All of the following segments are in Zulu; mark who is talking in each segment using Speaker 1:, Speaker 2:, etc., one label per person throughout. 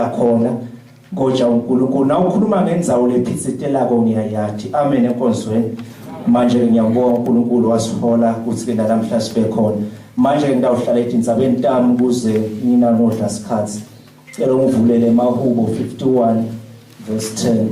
Speaker 1: uhlala khona ngoja uNkulunkulu na ukhuluma ngendzawo lephitsitelako ngiyayathi amen enkonzweni manje ngiyabonga uNkulunkulu wasihola ukuthi ke namhla sibe khona manje ngidawuhlala etintsabeni tami kuze nina nodla sikhathi cela ungivulele Mahubo 51 verse 10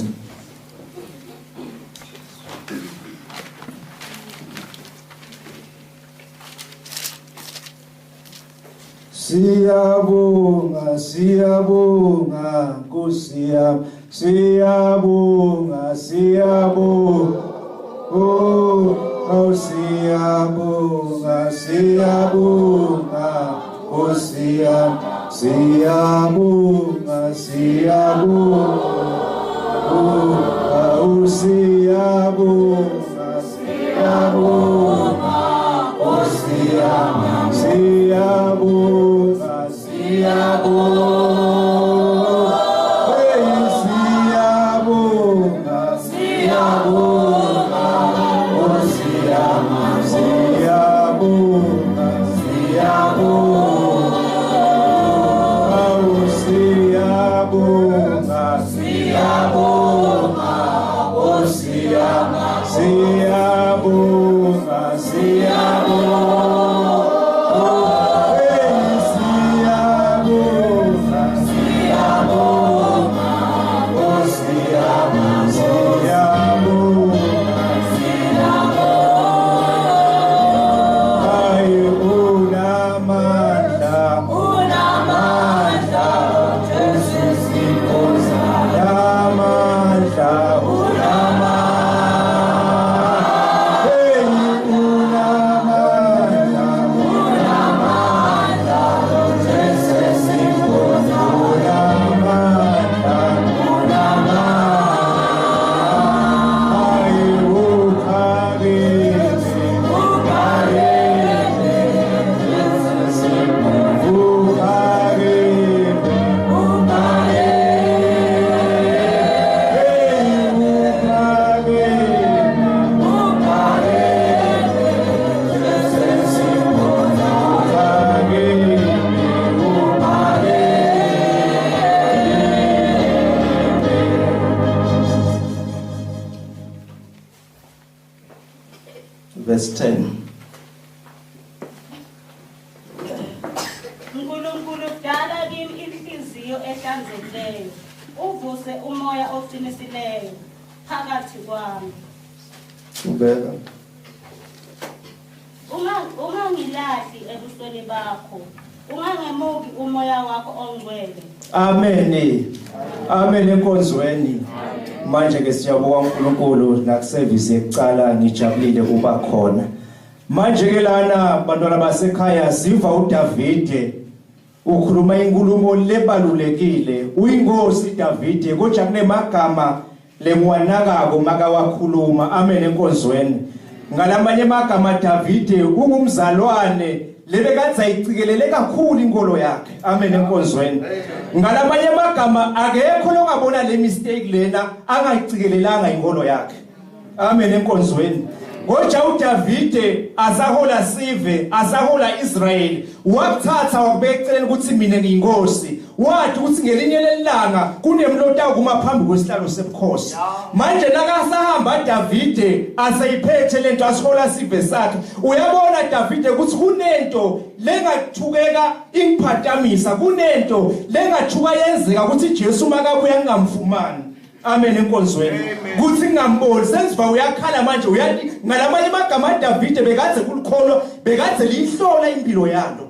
Speaker 1: Siyabonga, siyabonga, Nkosi yami, siyabonga, siyabonga, oh, siyabonga, siyabonga, Nkosi yami, siyabonga, siyabonga, oh, siyabonga, siyabonga, Nkosi yami, siyabonga. Verse 10.
Speaker 2: uNkulunkulu dala kimi inhliziyo ehlanzekileyo uvuse umoya oqinisileyo phakathi kwami.
Speaker 1: Ubeka.
Speaker 2: Ungangilahli ebusweni bakho. Ungangemuki umoya wakho ongcwele.
Speaker 1: Amen. Amen enkonzweni. Manje ke siyabonga uNkulunkulu nakuservice ekucala ngijabulile kuba khona. Manje ke lana bantwana basekhaya siva uDavide ukhuluma inkulumo lebalulekile. Uyinkosi Davide kodwa kunemagama lengwanakako makawakhuluma. Amen enkonzweni. Ngalamanye amagama Davide ungumzalwane lebekadza icikelele kakhulu inkolo yakhe. Amen enkonzweni. Ngalamanye amagama akekho lokabona le mistake lena angayicelelanga inkolo yakhe. Amen enkonzweni. Ngoja uDavide asahola sive asahola Israel wakuthatha wakubeka eceleni ukuthi mina ngiyinkosi wathi ukuthi ngelinye lelanga kunemlota kuma phambi kwesihlalo sebukhosi. Manje nakasahamba Davide aseyiphethe lento asihola sive sakhe uyabona Davide ukuthi kunento lengathukeka ingiphatamisa kunento lengathuka yenzeka ukuthi Jesu makabuya ngingamfumani. Amen enkonzweni. Kuthi ngamboni senziva uyakhala manje uyathi ngalamanye amagama Davide bekade kulikholwa bekade lihlola impilo yalo.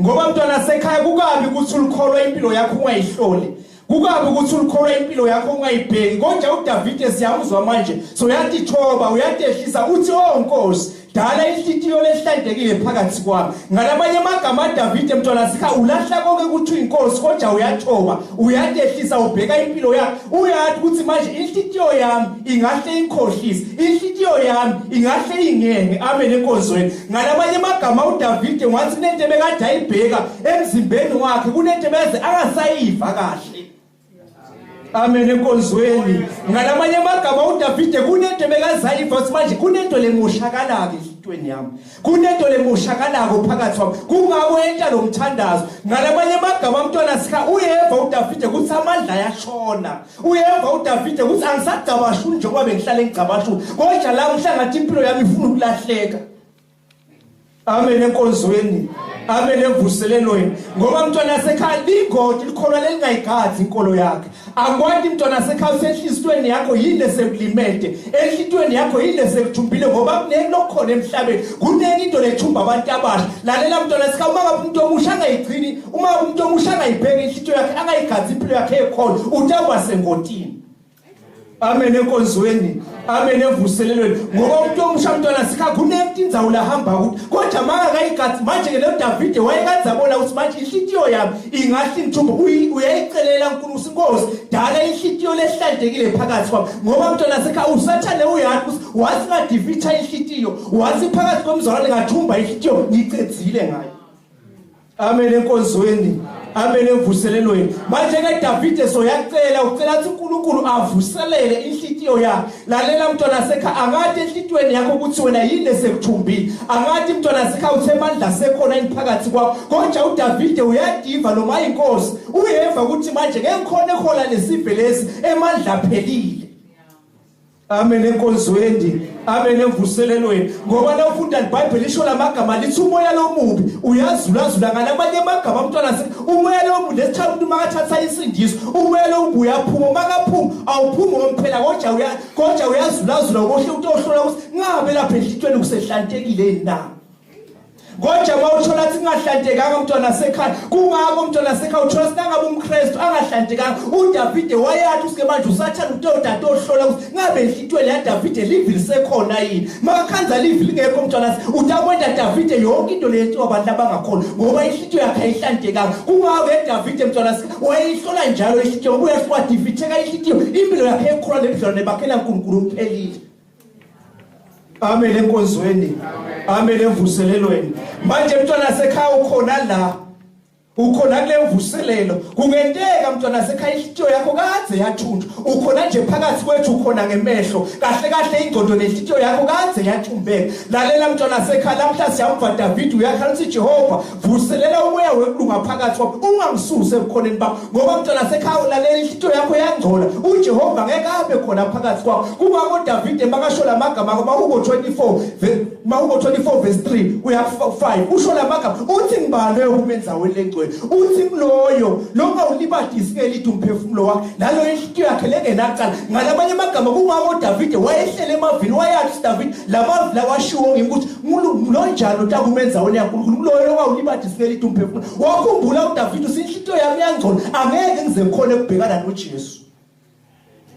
Speaker 1: Ngoba mntwana sekhaya kukabi ukuthi ulikholwa impilo yakho ungayihloli. Kukabi ukuthi ulikholwa impilo yakho ungayibheki. Konje uDavide siyamuzwa manje so uyathi thoba uyatehlisa uthi oh Nkosi dala inhliziyo lehlantekile phakathi kwami. Ngalamanye amagama Davide mntwana sikha ulahla konke ukuthi uyinkosi kodwa uyathoba uyatehlisa ubheka impilo yakho uyathi ukuthi manje inhliziyo yami ingahle inkhohlise inhliziyo yami ingahle ingenge. Amen enkonzweni. Ngalamanye amagama uDavide wathi nento bekade ayibheka emzimbeni wakhe kunento beze angasayiva kahle. Amen enkonzweni. Ngalamanye amagama uDavide kunento bekazayiva ukuthi manje kunento lemoshakala ke enhlitweni yami kunento lemoshakalako phakathi kwami kungakwenta lo mthandazo ngalamanye amagama amntwana sika uyeva uDavide kuthi amandla ayashona uyeva uDavide kuthi angisagcabashu njengoba bengihlale ngicabashu kodwa la ngihlanga impilo yami ifuna ukulahleka amen enkonzweni amen emvuselelweni ngoba umntwana sekhaya ligodi likhona lelingayigazi inkolo yakhe akwandi umntwana sekhaya usenhlizweni yakho yini sekulimete enhlitweni yakho yini sekuthumbile ngoba kuneki lokukhona emhlabeni kuneki into lethumba abantu abasha lalela umntwana sekhaya uma ngabe umuntu omusha angayigcini uma ngabe umuntu omusha angayibheka inhlityo yakhe angayigazi impilo yakhe ekhona utawuba sengotini amen enkonzweni amen emvuselelweni ngoba umuntu omusha umntwana sikha kunentinzawo lahamba ukuthi kodwa makakayigathi manje ke lo Davide wayekazabona ukuthi manje inhlitiyo yami ingahli ngithumba uyayicelela uNkulunkulu inkosi dala inhlitiyo lehlantekile phakathi kwami ngoba umntwana sikha usathane uyathi wasingadivitha inhlitiyo wasi phakathi komzalwane ngathumba inhlitiyo ngicedzile ngayo amen enkonzweni amen emvuselelweni manje ke Davide soyacela ucela ukuthi uNkulunkulu avuselele inhlitiyo yakhe lalela mntwana sekha angathi enhlitweni yakho ukuthi wena yini sekuthumbile angathi mntwana sekha uthemandla sekhona phakathi kwakho kodwa uDavide uyadiva noma inkosi uyeva ukuthi manje ke ngikhona ekhola lesive lesi emandla phelile amen enkonzweni amen emvuselelweni ngoba na ufunda iBhayibheli lisho lamagama lithi umoya lomubi uyazulazula ngalamanye amagama umntwana umoya lomubi lesithatha umuntu makathatha isindiso umoya lomubi uyaphuma makaphuma awuphumi ngomphela kodwa uyazulazula ngohle umuntu ohlola ukuthi ngabe lapha enhlitweni kusehlantekile na kodwa mawuthola ukuthi ngahlantekanga umntwana sekhaya kungako umntwana sekhaya uthola singabe umKristu angahlantekanga uDavide wayathi usike manje usathana utodade ohlola ukuthi ngabe enhlitweni ya Davide livili sekhona yini makakhanza livili ngekho umntwana utakwenda Davide yonke into leyo abantu abangakhona ngoba inhlityo yakhe ayihlantekanga kungako eDavide umntwana wayihlola njalo inhlityo ubuya swadivitheka inhlityo impilo yakhe ekhona nebudlwane bakhela uNkulunkulu uphelile amen enkonzweni amen emvuselelweni manje mntwana sekhaya ukhona la ukhona kule mvuselelo kungenteka mntwana sekhaya inhlityo yakho kadze yathunjwa ukhona nje phakathi kwethu ukhona ngemehlo kahle kahle ingqondo nenhlityo yakho kadze yathumbeka lalela mntwana sekhaya lamhla siyamva Davide uyakhala ukuthi Jehova vuselela umoya wekulunga phakathi kwakho ungangisuse ebukhoneni bakho ngoba mntwana sekhaya ulalela inhlityo yakho yangcola uJehova ngeke abe khona phakathi kwakho kungako Davide makasho lamagama ngoba uko 24 verse 3 uya 5 usho lamagama uthi ngibani ukumenza welengcwe uthi loyo longa ulibadisi elithi umphefumulo wakhe nalo inhlityo yakhe lengenaqala ngalamanye amagama kungako Davide wayehlele emavini wayathi Davide lamavi lawashiwo ngikuthi lo njalo takumenza wena yaNkulunkulu loyo longa ulibadisi elithi umphefumulo wakhumbula uDavide usinhlityo yami yangcola angeke ngize ngikhona ukubhekana noJesu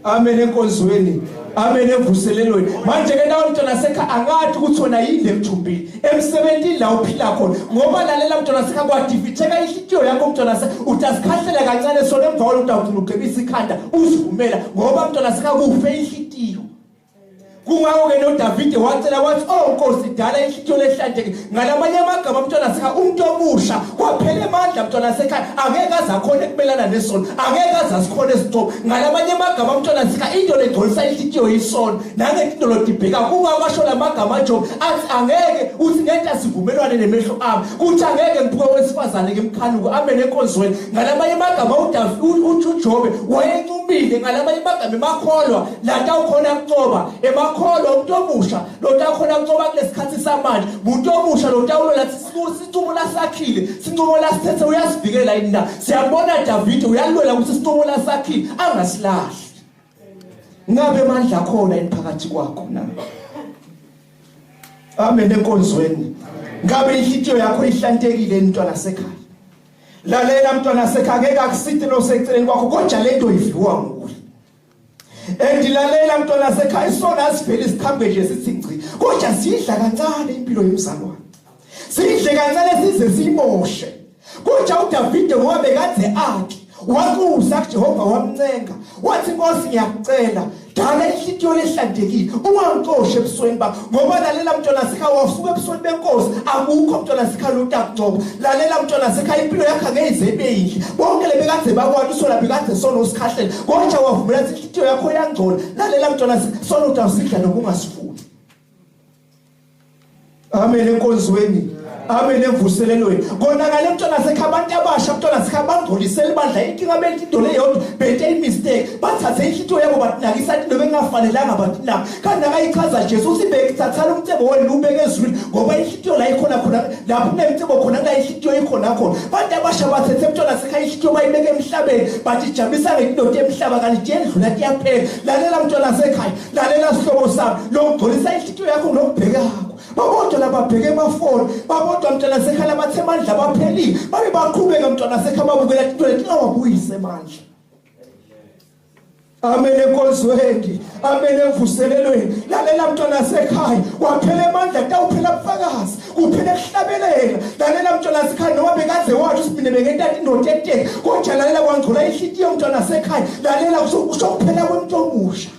Speaker 1: amen enkonzweni amen emvuselelweni manje ke nawe mntwana sekha angathi ukuthi wona yini emthumbile emsebenzini la uphila khona ngoba lalela mntwana sekha kwadivitheka inhlityo yakho mntwana sekha utasikhathela kancane sona emva kwalo utawugcibisa ikhanda uzivumela ngoba mntwana sekha kufe inhlityo kungako ke noDavide wacela wathi Nkosi dala inhlityo lehlanteke ngalamanye amagama mntwana sekha umuntu omusha kwaphela emandla mntwana sekha angeke azakhona kubelana nesono angeke azasikhona esithobo ngalamanye amagama mntwana sekha into legcolisa inhlityo yisono nange into lodibheka kungakasho lamagama Job athi angeke uthi ngento asivumelwane nemehlo ami kuthi angeke ngibuke wesifazane ngemkhanuko amen enkonzweni ngalamanye amagama uJobe wayencumile ngalamanye amagama emakholwa la ukhona kucoba emakholwa umuntu omusha lo takhona kucoba kulesikhathi samanje umuntu omusha lo tawulo lathi sincumo lasakhile sincumo lasithethe uyasivikela yini na siyabona Davide uyalwela ukuthi sincumo lasakhile angasilahli ngabe amandla khona phakathi kwakho na amen enkonzweni ngabe inhlityo yakho ihlantekile mntwana sekhaya lalela mntwana sekhaya ngeke akusite lo seceleni kwakho kodwa lento iviwa nguwe endilalela mntwana sekhaya isona asivele isikhambe nje sithi ngci kodwa sidla kancane impilo yomzalwane sidle kancane size simoshe kodwa uDavide ngoba bekade akhe wakuza kuJehova wamncenga wathi Nkosi ngiyakucela dala inhlityo lehlantekile ungangixoshe ebusweni bakho ngoba lalela mntwana sekhaya wasuka ebusweni benkosi akukho mntwana sekhaya lotakugcoba lalela mntwana sekhaya impilo yakhe angeze beyinhle bonke lebekade bakwazi usola bekade sono usikhahlela kodwa wavumela ukuthi inhlityo yakho yangcola lalela mntwana sono utawusidla noma ungasifuni Amen enkonzweni. Amen emvuselelweni. Konakala emntwana sekhe abantu abasha abantwana sekhe abangcolisela ibandla inkinga bethi into leyo bethe mistake bathathe inhlito yabo batinakisa into bengafanelanga batina kanti akayichaza Jesu sibeke thathala umcebo wenu ubeke ezwini ngoba inhlito la ikhona khona lapho kunemcebo khona la inhlito ikhona khona bantu abasha bathethe emntwana sekhe inhlito bayibeke emhlabeni bathi jabulisa ngendoda emhlaba kanti yendlula kuyaphela lalela mntwana sekhaya lalela sihlobo sami lokugcolisa inhlito yakho nokubheka yakho babodwa lababheke emafoni babodwa mntwana sekhala bathe amandla baphelile babe baqhubeka mntwana sekhala babukela into lethi awabuyise amandla. Amen enkonzweni. Amen emvuselelweni. Lalela mntwana sekhaya waphela amandla tawuphela ubufakazi kuphela kuhlabelela lalela mntwana sekhaya noma bekaze wathi usibine bekentathi inotete kodwa lalela kwangcola inhlitiyo mntwana sekhaya lalela kusokuphela kwento omusha.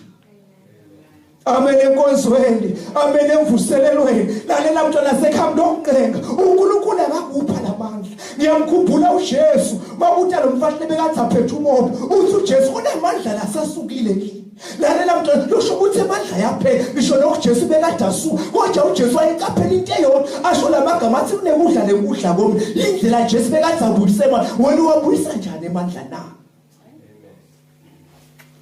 Speaker 1: Amen enkonzweni. Amen emvuselelweni. Lalela mntwana sekhaya ndokucenga uNkulunkulu akakupha lamandla. Ngiyamkhumbula uJesu makuthi lo mfana bekathi aphethe umoto uthi uJesu unamandla lasasukile kini. Lalela mntwana lusho ukuthi amandla yaphela ngisho nokuJesu bekade asuka kodwa uJesu wayeqaphela into eyodwa asho lamagama athi kunekudla lekudla komi indlela Jesu bekade abuyisema wena wabuyisa njani amandla na.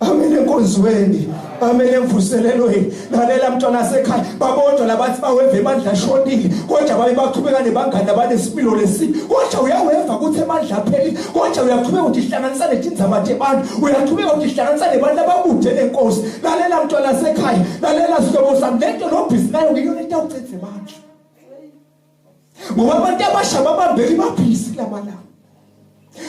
Speaker 1: Amen enkonzweni. Amen emvuselelweni. Lalela mntwana sekhaya babodwa labathi baweva amandla ashonile kodwa babe baqhubeka nebangani abanesipilo lesibi kodwa uyaweva ukuthi amandla apheli kodwa uyaqhubeka ukuthi ihlanganisa netinzaba zebantu uyaqhubeka ukuthi ihlanganisa nebantu ababude lenkosi. Lalela mntwana sekhaya lalela sihlobo sami lento nobhisinayo ngiyona into awucethe amandla ngoba abantu abasha babambeli baphisi lamalanga.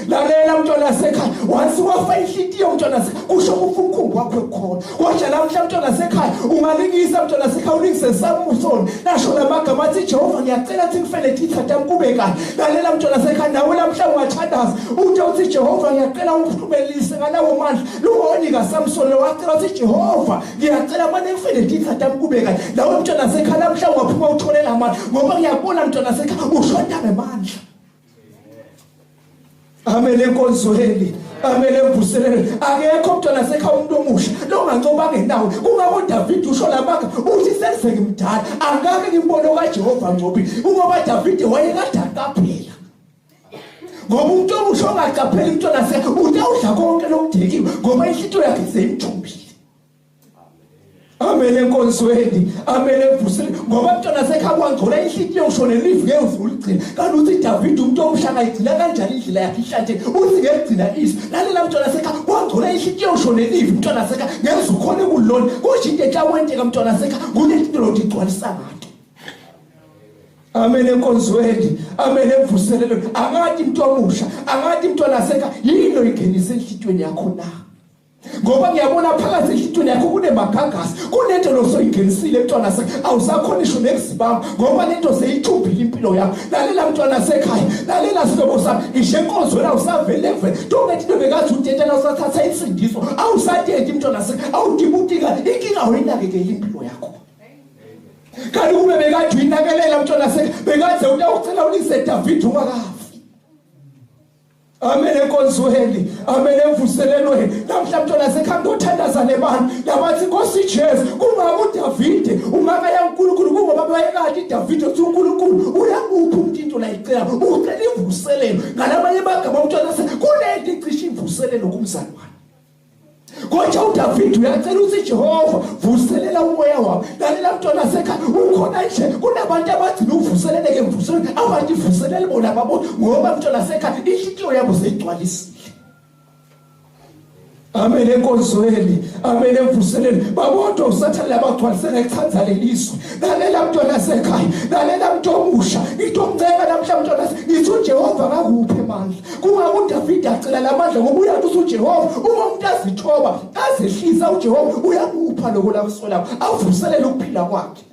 Speaker 1: Lalela mntwana sekhaya once wafa inhlitiyo mntwana sekhaya kusho umfunkhungu wakho ekhona kodwa namhla mntwana sekhaya ungalingisa mntwana sekhaya ulingise samusoni nasho lamagama athi Jehova ngiyacela ukuthi ngifele thithatha kube kahle. Lalela mntwana sekhaya nawe namhla ungathandaza uthi Jehova ngiyacela ungiphumelelise ngalawo mandla luhonika Samson wacela uthi Jehova ngiyacela manje ngifele thithatha kube kahle. Nawe mntwana sekhaya namhla ungaphuma utholela amandla ngoba ngiyabona mntwana sekhaya ushoda ngemandla. Amen enkonzweni. Amen emvuselelweni. Akekho mntwana sekhaya umuntu omusha longancoba ngenawo kungako David usho lamanga uthi senze ngimdala angake ngibone kaJehova ngcobi ngoba David wayekade aqaphela ngoba umuntu omusha ongaqapheli mntwana sekhaya utawudla konke lokudekiwe ngoba inhlito yakhe seyimthumbile. Amen enkonzweni. Amen emvuselelweni ngoba mntwana sekhaya kwangcola inhlitiyo ushone live ngezulugcina kanti uthi David umuntu omusha ngayigcina kanjani indlela yakhe ihlanzeke uthi ngegcina iso. Lalela mntwana sekhaya kwangcola inhlitiyo ushone live mntwana sekhaya ngezukhona kulona kusho into etawenteka mntwana sekhaya kunento lothi igcwalisa ngato. Amen enkonzweni. Amen emvuselelweni. Angathi umuntu omusha angathi mntwana sekhaya yilo ingenisa enhlitweni yakho na ngoba ngiyabona phakathi enhlitweni yakho kunemagagasi kunento losoyingenisile mntwana sekhaya awusakhona isho nekuzibamba ngoba lento seyithumbile impilo yakho. Lalela mntwana sekhaya lalela sihlobo sami ishe enkonzweni awusavele dongethi into bekathi uthetela usathatha insindiso awusateti mntwana sekhaya awudibutika inkinga uyinakekela impilo yakho kanti kube bekathi uyinakelela mntwana sekhaya bekaze utawucela ulise David ungakafi. Amen enkonzweni. Amen emvuselelweni. Namhla mntwana sekhaya ngothandaza nebani labathi Nkosi Jesu kungako uDavid umaka yaNkulunkulu kungoba bayekade iDavid uthi uNkulunkulu uyakupha umuntu into la icela ucela imvuselelo ngalamanye amagama mntwana sekhaya kunento icishe imvuselelo kumzalwane kodwa uDavid uyacela uthi Jehova vuselela umoya wami. Lalela mntwana sekhaya ukhona nje kunabantu abathi uvuseleleke mvuselelo abathi vuselela bona babo ngoba mntwana sekhaya inhlitiyo yabo seyigcwalisile. Amen enkonzweni. Amen emvuselelweni. Babodwa usathana labagcwalisela echanza lelizwe. Lalela mntwana sekhaya lalela muntu omusha ngicela namhla mntwana ngithi uJehova akakuphe amandla kungako uDavid acela lamandla ngoba uyathi uJehova uma umuntu azithoba azehlisa uJehova uyakupha lokho lakuswela avuselele ukuphila kwakhe.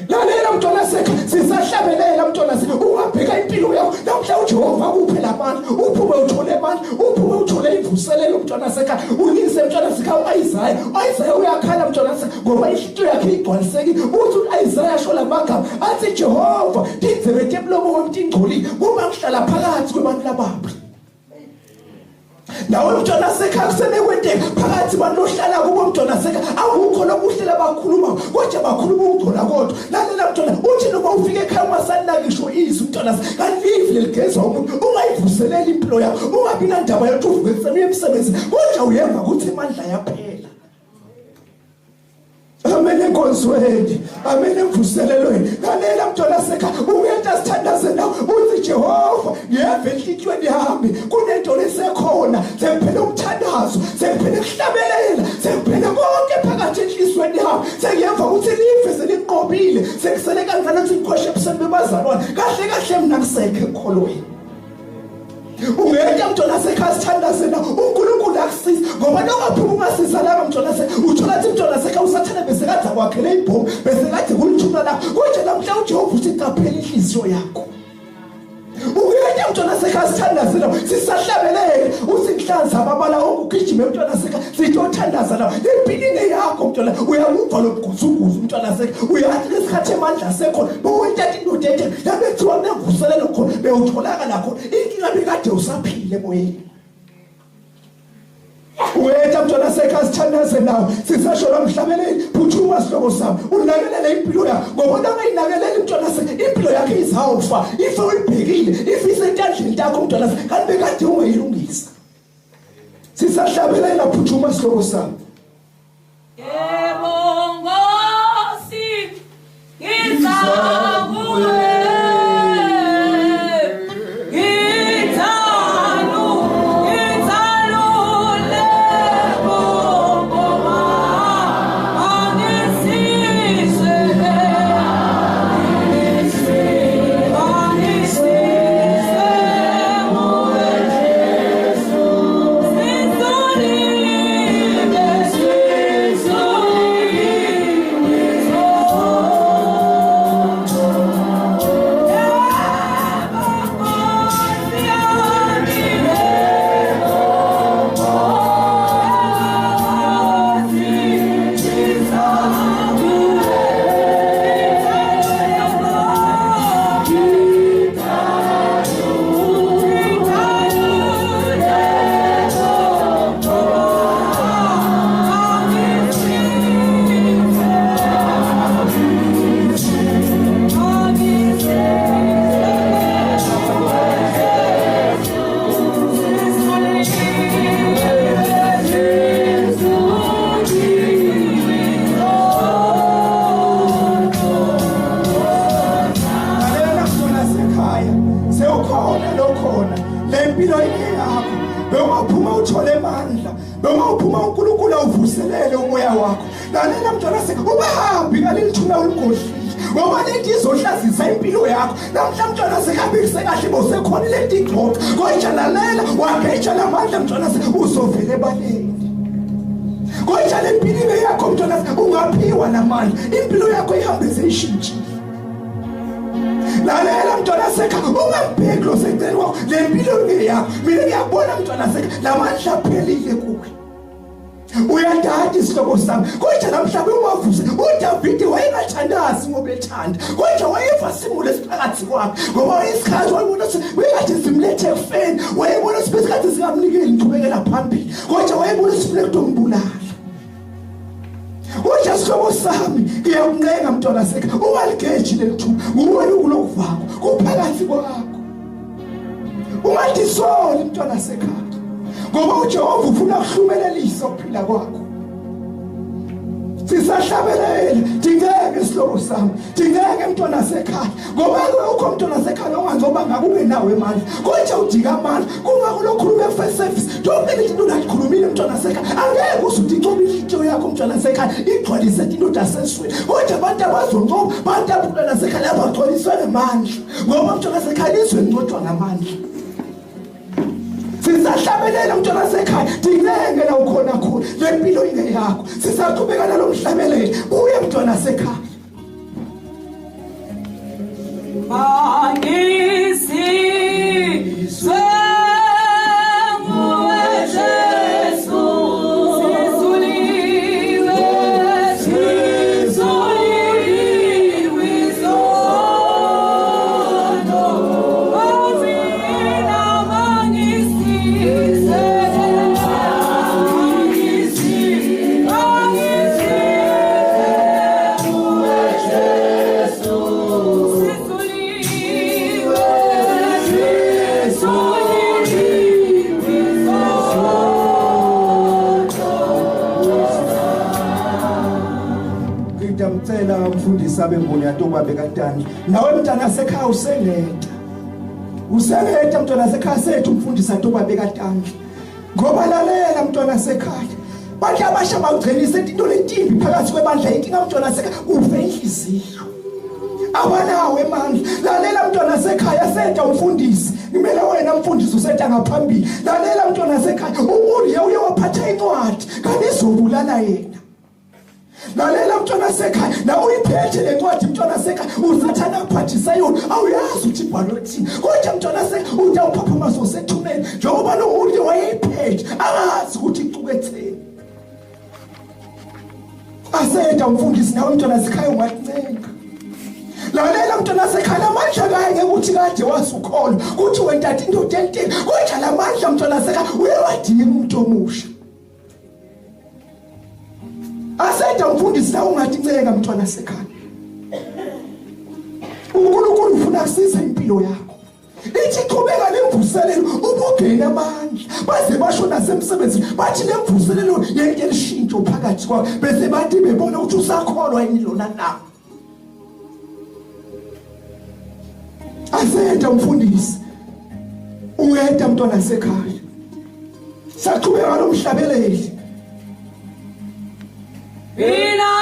Speaker 1: Lalela mntwana sekhaya sisahlabelela mntwana sekhaya ungabheka impilo yakho namhla uJehova akuphe lamandla uphume uthole amandla uphume uthole imvuselelo mntwana sekhaya ulise mntwana sekhaya uIsaiah uyakhala mntwana sekhaya ngoba inhlitiyo yakhe igcwalisekile uthi uIsaiah asho lamagama athi Jehova ndizebethe emlomo wami ingcolile uma ngihlala phakathi kwabantu lababi.
Speaker 3: nawe umntwana wasekhaya kusenekwenteka phakathi abantu ohlala kubo umntwana wasekhaya awukho lokuhlela bakhuluma kodwa bakhuluma ukugcola kodwa lalela mntwana uthi noma ufike ekhaya ungasanaki ngisho izwi umntwana kanlive leligezwa umuntu ungayivuseleli impilo yakho ungabi nandaba yokuthi uvuke kusemini emsebenzini kodwa uyemva ukuthi imandla yaphela. Amen enkonzweni, amen emvuselelweni. Lalela mntwana wasekhaya uyenta sithandaze nawe uthi Jehova yeva enhlitshweni yami kunento lesekhona sekuphela umthandazo sekuphela kuhlabelela sekuphela konke phakathi enhlizweni yami sengiyeva ukuthi live seliqobile sekusele kanjani ukuthi ikhoshe ebusweni bebazalwane kahle kahle mina kusekho ekholweni. Ungeke mntwana wasekhaya sithandaze nawe uNkulunkulu akusiza ngoba nongaphuma ungasiza laba mntwana wasekhaya uthola ukuthi mntwana wasekhaya usathana bese kade akwakhele ibhomu bese kade kulithuna lakho kodwa namhla uJehova uthi qaphela inhliziyo yakho. Ungeke mntwana wasekhaya sithandaze nawe sisahlabelele uthi nhlanza ababala ugijime mntwana wasekhaya sithi othandaza nawe impilini yakho mntwana uyamuva lobuguzunguzu mntwana wasekhaya uyathi isikhathi emandla asekho bowentata indoda ethe yabethiwa nevuselelo khona bewutholakala khona inkinga bekade usaphile emoyeni. Wetha mntwana wasekhaya sithandaze nawe sisasho lomhlabeleli phuthuma sihlobo sami unakelele impilo yakho ngoba ungayinakeleli mntwana wasekhaya impilo yakhe izawufa ife uyibhekile ife isentandleni yakho mntwana wasekhaya kanti bekade ungayilungisa. Sisahlabelela phuthuma sihlobo sami.
Speaker 4: Yebo Nkosi ngizakuwe
Speaker 3: uvuselele umoya wakho. Lalela mntwana wasekhaya ubahambi ngalithuna olugodlile ngoba lento izohlazisa impilo yakho. Namhla mntwana wasekhaya besekahle bosekhona lento igxoxa kodwa lalela wageja lamandla mntwana wasekhaya uzovele ebaleni. Kodwa le mpilo yakho mntwana wasekhaya ungaphiwa namandla impilo yakho ihambeze ishintshi. Lalela mntwana wasekhaya ungambheki lo secela wakho le mpilo yakho mina ngiyabona mntwana wasekhaya lamandla aphelile kuwe. Uyandada isihlobo sami kodwa namhlanje uwavuse uDavide wayengathandazi ngoba ethanda kodwa wayeva simulo esiphakathi kwakhe ngoba isikhathi wayebona ukuthi simlethe ekufeni wayebona isikhathi singamnikeli inqhubekela phambili kodwa wayebona isifuna ukumbulala. Kodwa isihlobo sami ngiyakuncenga mntwana wasekhaya ungaligeji lethuba nguwe ukulokuvakho kuphakathi kwakho ungadisoli mntwana wasekhaya ngoba uJehova ufuna ukuhlumelelisa ukuphila kwakho. Sisahlabelele dingeke isihlobo sami dingeke mntwana wasekhaya ngoba ukho mntwana wasekhaya onganzoba ngakube nawe manje kodwa udika amandla kungako lokhuluma e-first service yonke into ongayikhulumile mntwana wasekhaya angeke usudicoba inhliziyo yakho mntwana wasekhaya igcwalise into dasesweni kodwa abantu abazoncoba abantu abantwana wasekhaya abagcwaliswe ngamandla ngoba mntwana wasekhaya izwe ngcotshwa ngamandla. Sisahlabelela mntwana wasekhaya dingeke la ukhona khona le mpilo ingeyakho sisaqhubeka nalomhlabeleli uye mntwana wasekhaya.
Speaker 4: Angisizwe nguwe Jesu sizuliwe izono amina mangisize
Speaker 3: mfundisi abemboni yatoba bekatani nawe mntana sekhaya usengeta mntwana sekhaya sethu umfundisi atoba bekatani ngoba lalela mntwana sekhaya bathi abasha bagcinise into letimbi phakathi kwebandla inkinga mntwana sekhaya uve inhliziyo abanawe manje lalela mntwana sekhaya senta umfundisi nimele wena mfundisi useta ngaphambili lalela mntwana sekhaya umuntu uye waphatha incwadi kanti izobulala yena lalela mntwana sekhaya na uyiphethe lencwadi mntwana sekhaya usathana kuphathisa yona awuyazi ukuthi ibhalo lithini kodwa mntwana sekhaya utawuphapha maso sethumeni njengoba lo muntu wayeyiphethe angazi ukuthi icuketheni aseta umfundisi nawe mntwana sekhaya ungacinga lalela mntwana sekhaya amandla kanye ukuthi kade wasukholwa kuthi wena ntate indoda entini kodwa lamandla mntwana sekhaya uyawadinga umuntu omusha aseta umfundisi nawe ungatincenga mntwana sekhaya uNkulunkulu ufuna kusiza impilo yakho ithi qhubeka lemvuselelo ubungena amandla baze basho nasemsebenzini bathi lemvuselelo yonke lishintsho phakathi kwabo bese bathi bebona ukuthi usakholwa yini lona na aseta umfundisi uyeda mntwana sekhaya saqhubeka lomhlabeleli
Speaker 4: Ina